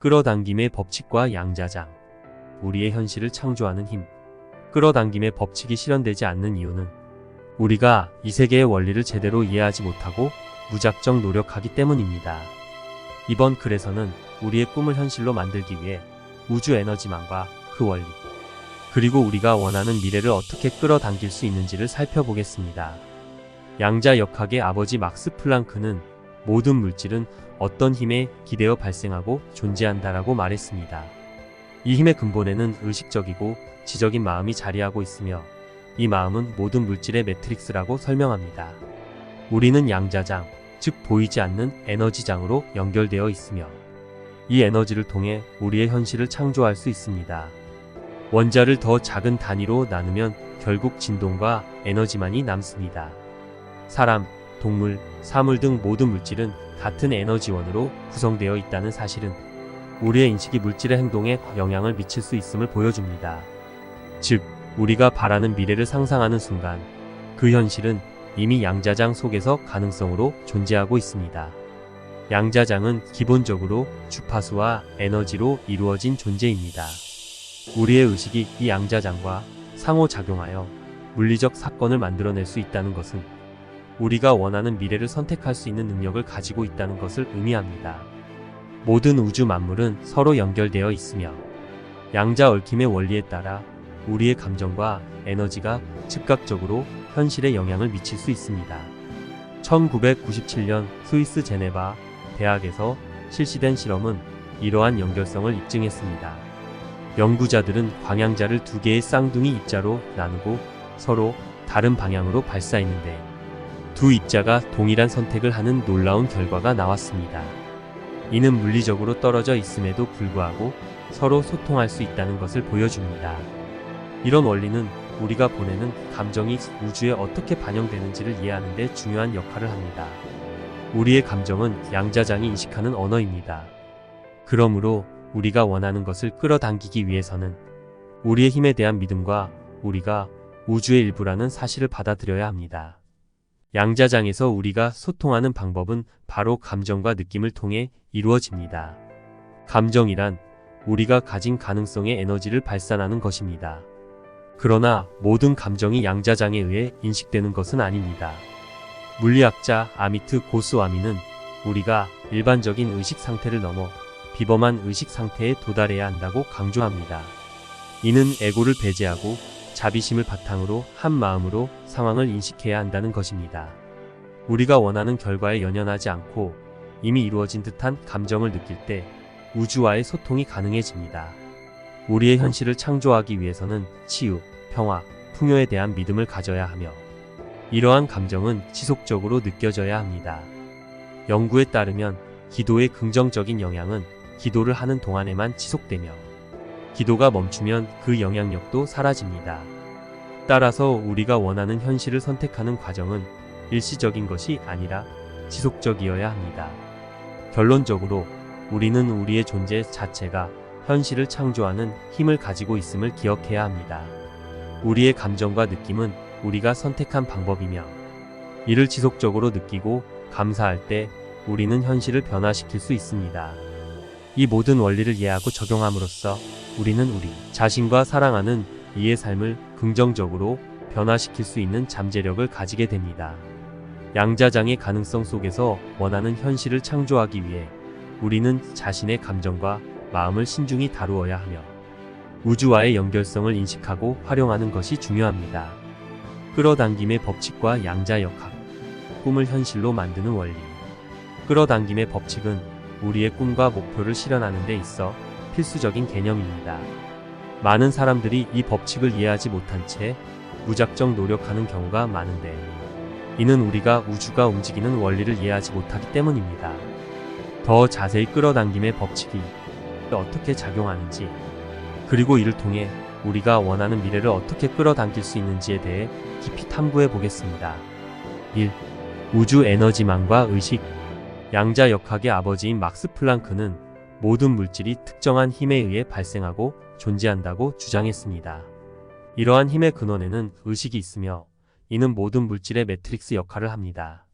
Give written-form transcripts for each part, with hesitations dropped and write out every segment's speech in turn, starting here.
끌어당김의 법칙과 양자장. 우리의 현실을 창조하는 힘. 끌어당김의 법칙이 실현되지 않는 이유는 우리가 이 세계의 원리를 제대로 이해하지 못하고 무작정 노력하기 때문입니다. 이번 글에서는 우리의 꿈을 현실로 만들기 위해 우주 에너지망과 그 원리, 그리고 우리가 원하는 미래를 어떻게 끌어당길 수 있는지를 살펴보겠습니다. 양자역학의 아버지 막스 플랑크는 모든 물질은 어떤 힘에 기대어 발생하고 존재한다라고 말했습니다. 이 힘의 근본에는 의식적이고 지적인 마음이 자리하고 있으며 이 마음은 모든 물질의 매트릭스라고 설명합니다. 우리는 양자장, 즉 보이지 않는 에너지장으로 연결되어 있으며 이 에너지를 통해 우리의 현실을 창조할 수 있습니다. 원자를 더 작은 단위로 나누면 결국 진동과 에너지만이 남습니다. 사람, 동물, 사물 등 모든 물질은 같은 에너지원으로 구성되어 있다는 사실은 우리의 인식이 물질의 행동에 영향을 미칠 수 있음을 보여줍니다. 즉, 우리가 바라는 미래를 상상하는 순간 그 현실은 이미 양자장 속에서 가능성으로 존재하고 있습니다. 양자장은 기본적으로 주파수와 에너지로 이루어진 존재입니다. 우리의 의식이 이 양자장과 상호작용하여 물리적 사건을 만들어낼 수 있다는 것은 우리가 원하는 미래를 선택할 수 있는 능력을 가지고 있다는 것을 의미합니다. 모든 우주 만물은 서로 연결되어 있으며 양자 얽힘의 원리에 따라 우리의 감정과 에너지가 즉각적으로 현실에 영향을 미칠 수 있습니다. 1997년 스위스 제네바 대학에서 실시된 실험은 이러한 연결성을 입증했습니다. 연구자들은 광양자를 두 개의 쌍둥이 입자로 나누고 서로 다른 방향으로 발사했는데 두 입자가 동일한 선택을 하는 놀라운 결과가 나왔습니다. 이는 물리적으로 떨어져 있음에도 불구하고 서로 소통할 수 있다는 것을 보여줍니다. 이런 원리는 우리가 보내는 감정이 우주에 어떻게 반영되는지를 이해하는 데 중요한 역할을 합니다. 우리의 감정은 양자장이 인식하는 언어입니다. 그러므로 우리가 원하는 것을 끌어당기기 위해서는 우리의 힘에 대한 믿음과 우리가 우주의 일부라는 사실을 받아들여야 합니다. 양자장에서 우리가 소통하는 방법은 바로 감정과 느낌을 통해 이루어집니다. 감정이란 우리가 가진 가능성의 에너지를 발산하는 것입니다. 그러나 모든 감정이 양자장에 의해 인식되는 것은 아닙니다. 물리학자 아미트 고스와미는 우리가 일반적인 의식 상태를 넘어 비범한 의식 상태에 도달해야 한다고 강조합니다. 이는 에고를 배제하고 자비심을 바탕으로 한 마음으로 상황을 인식해야 한다는 것입니다. 우리가 원하는 결과에 연연하지 않고 이미 이루어진 듯한 감정을 느낄 때 우주와의 소통이 가능해집니다. 우리의 현실을 창조하기 위해서는 치유, 평화, 풍요에 대한 믿음을 가져야 하며 이러한 감정은 지속적으로 느껴져야 합니다. 연구에 따르면 기도의 긍정적인 영향은 기도를 하는 동안에만 지속되며 기도가 멈추면 그 영향력도 사라집니다. 따라서 우리가 원하는 현실을 선택하는 과정은 일시적인 것이 아니라 지속적이어야 합니다. 결론적으로 우리는 우리의 존재 자체가 현실을 창조하는 힘을 가지고 있음을 기억해야 합니다. 우리의 감정과 느낌은 우리가 선택한 방법이며 이를 지속적으로 느끼고 감사할 때 우리는 현실을 변화시킬 수 있습니다. 이 모든 원리를 이해하고 적용함으로써 우리는 우리 자신과 사랑하는 이의 삶을 긍정적으로 변화시킬 수 있는 잠재력을 가지게 됩니다. 양자장의 가능성 속에서 원하는 현실을 창조하기 위해 우리는 자신의 감정과 마음을 신중히 다루어야 하며 우주와의 연결성을 인식하고 활용하는 것이 중요합니다. 끌어당김의 법칙과 양자역학, 꿈을 현실로 만드는 원리. 끌어당김의 법칙은 우리의 꿈과 목표를 실현하는 데 있어 필수적인 개념입니다. 많은 사람들이 이 법칙을 이해하지 못한 채 무작정 노력하는 경우가 많은데 이는 우리가 우주가 움직이는 원리를 이해하지 못하기 때문입니다. 더 자세히 끌어당김의 법칙이 어떻게 작용하는지 그리고 이를 통해 우리가 원하는 미래를 어떻게 끌어당길 수 있는지에 대해 깊이 탐구해 보겠습니다. 1. 우주 에너지망과 의식. 양자역학의 아버지인 막스 플랑크는 모든 물질이 특정한 힘에 의해 발생하고 존재한다고 주장했습니다. 이러한 힘의 근원에는 의식이 있으며 이는 모든 물질의 매트릭스 역할을 합니다.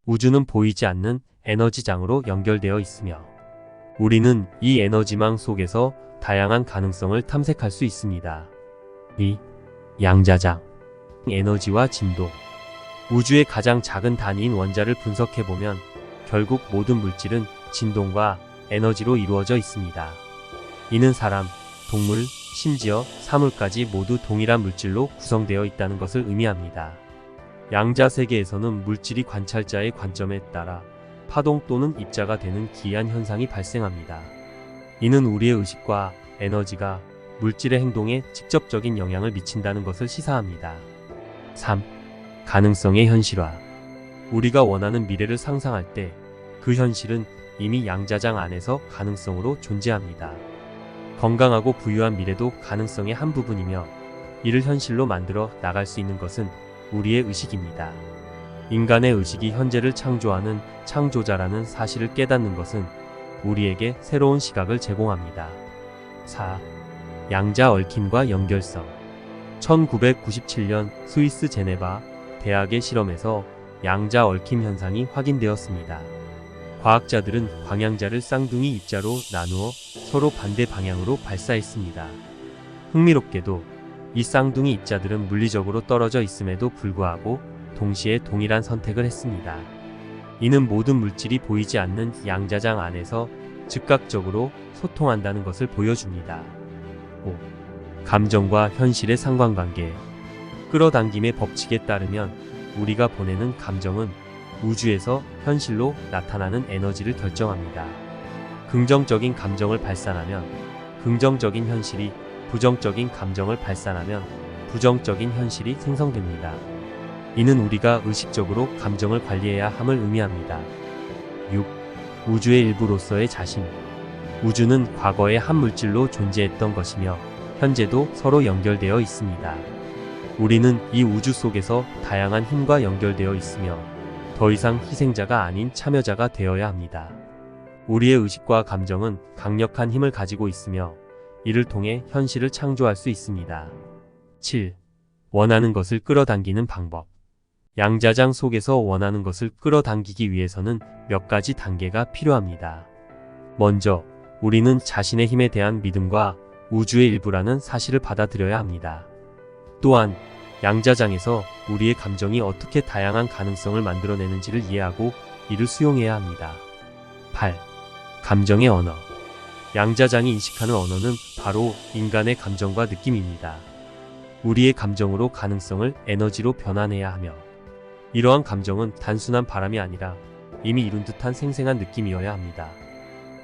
우주는 보이지 않는 에너지장으로 연결되어 있으며 우리는 이 에너지망 속에서 다양한 가능성을 탐색할 수 있습니다. 이 양자장, 에너지와 진동. 우주의 가장 작은 단위인 원자를 분석해보면 결국 모든 물질은 진동과 에너지로 이루어져 있습니다. 이는 사람, 동물, 심지어 사물까지 모두 동일한 물질로 구성되어 있다는 것을 의미합니다. 양자 세계에서는 물질이 관찰자의 관점에 따라 파동 또는 입자가 되는 기이한 현상이 발생합니다. 이는 우리의 의식과 에너지가 물질의 행동에 직접적인 영향을 미친다는 것을 시사합니다. 3. 가능성의 현실화. 우리가 원하는 미래를 상상할 때 그 현실은 이미 양자장 안에서 가능성으로 존재합니다. 건강하고 부유한 미래도 가능성의 한 부분이며 이를 현실로 만들어 나갈 수 있는 것은 우리의 의식입니다. 인간의 의식이 현재를 창조하는 창조자라는 사실을 깨닫는 것은 우리에게 새로운 시각을 제공합니다. 4. 양자 얽힘과 연결성. 1997년 스위스 제네바 대학의 실험에서 양자 얽힘 현상이 확인되었습니다. 과학자들은 광양자를 쌍둥이 입자로 나누어 서로 반대 방향으로 발사했습니다. 흥미롭게도 이 쌍둥이 입자들은 물리적으로 떨어져 있음에도 불구하고 동시에 동일한 선택을 했습니다. 이는 모든 물질이 보이지 않는 양자장 안에서 즉각적으로 소통한다는 것을 보여줍니다. 5. 감정과 현실의 상관관계. 끌어당김의 법칙에 따르면 우리가 보내는 감정은 우주에서 현실로 나타나는 에너지를 결정합니다. 긍정적인 감정을 발산하면 긍정적인 현실이, 부정적인 감정을 발산하면 부정적인 현실이 생성됩니다. 이는 우리가 의식적으로 감정을 관리해야 함을 의미합니다. 6. 우주의 일부로서의 자신. 우주는 과거에 한 물질로 존재했던 것이며 현재도 서로 연결되어 있습니다. 우리는 이 우주 속에서 다양한 힘과 연결되어 있으며 더 이상 희생자가 아닌 참여자가 되어야 합니다. 우리의 의식과 감정은 강력한 힘을 가지고 있으며 이를 통해 현실을 창조할 수 있습니다. 7. 원하는 것을 끌어당기는 방법. 양자장 속에서 원하는 것을 끌어당기기 위해서는 몇 가지 단계가 필요합니다. 먼저, 우리는 자신의 힘에 대한 믿음과 우주의 일부라는 사실을 받아들여야 합니다. 또한, 양자장에서 우리의 감정이 어떻게 다양한 가능성을 만들어내는지를 이해하고 이를 수용해야 합니다. 8. 감정의 언어. 양자장이 인식하는 언어는 바로 인간의 감정과 느낌입니다. 우리의 감정으로 가능성을 에너지로 변환해야 하며 이러한 감정은 단순한 바람이 아니라 이미 이룬 듯한 생생한 느낌이어야 합니다.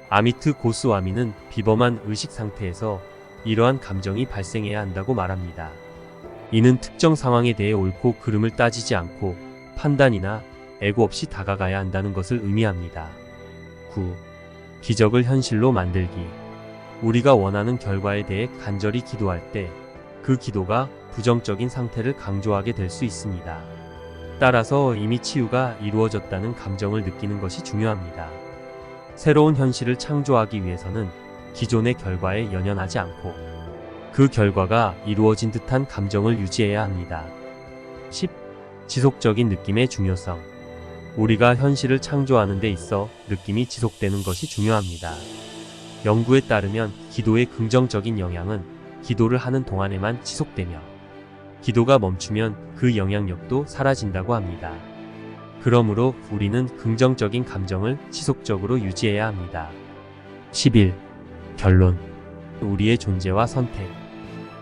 아미트 고스와미는 비범한 의식 상태에서 이러한 감정이 발생해야 한다고 말합니다. 이는 특정 상황에 대해 옳고 그름을 따지지 않고 판단이나 애고 없이 다가가야 한다는 것을 의미합니다. 9. 기적을 현실로 만들기. 우리가 원하는 결과에 대해 간절히 기도할 때 그 기도가 부정적인 상태를 강조하게 될 수 있습니다. 따라서 이미 치유가 이루어졌다는 감정을 느끼는 것이 중요합니다. 새로운 현실을 창조하기 위해서는 기존의 결과에 연연하지 않고 그 결과가 이루어진 듯한 감정을 유지해야 합니다. 10. 지속적인 느낌의 중요성. 우리가 현실을 창조하는 데 있어 느낌이 지속되는 것이 중요합니다. 연구에 따르면 기도의 긍정적인 영향은 기도를 하는 동안에만 지속되며 기도가 멈추면 그 영향력도 사라진다고 합니다. 그러므로 우리는 긍정적인 감정을 지속적으로 유지해야 합니다. 11. 결론. 우리의 존재와 선택.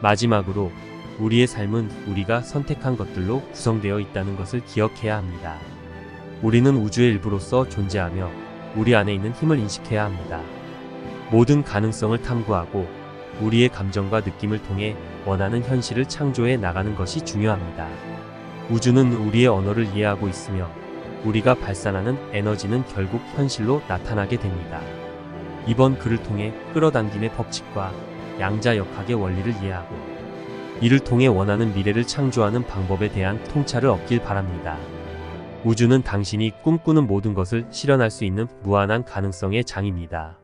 마지막으로 우리의 삶은 우리가 선택한 것들로 구성되어 있다는 것을 기억해야 합니다. 우리는 우주의 일부로서 존재하며 우리 안에 있는 힘을 인식해야 합니다. 모든 가능성을 탐구하고 우리의 감정과 느낌을 통해 원하는 현실을 창조해 나가는 것이 중요합니다. 우주는 우리의 언어를 이해하고 있으며 우리가 발산하는 에너지는 결국 현실로 나타나게 됩니다. 이번 글을 통해 끌어당김의 법칙과 양자역학의 원리를 이해하고 이를 통해 원하는 미래를 창조하는 방법에 대한 통찰을 얻길 바랍니다. 우주는 당신이 꿈꾸는 모든 것을 실현할 수 있는 무한한 가능성의 장입니다.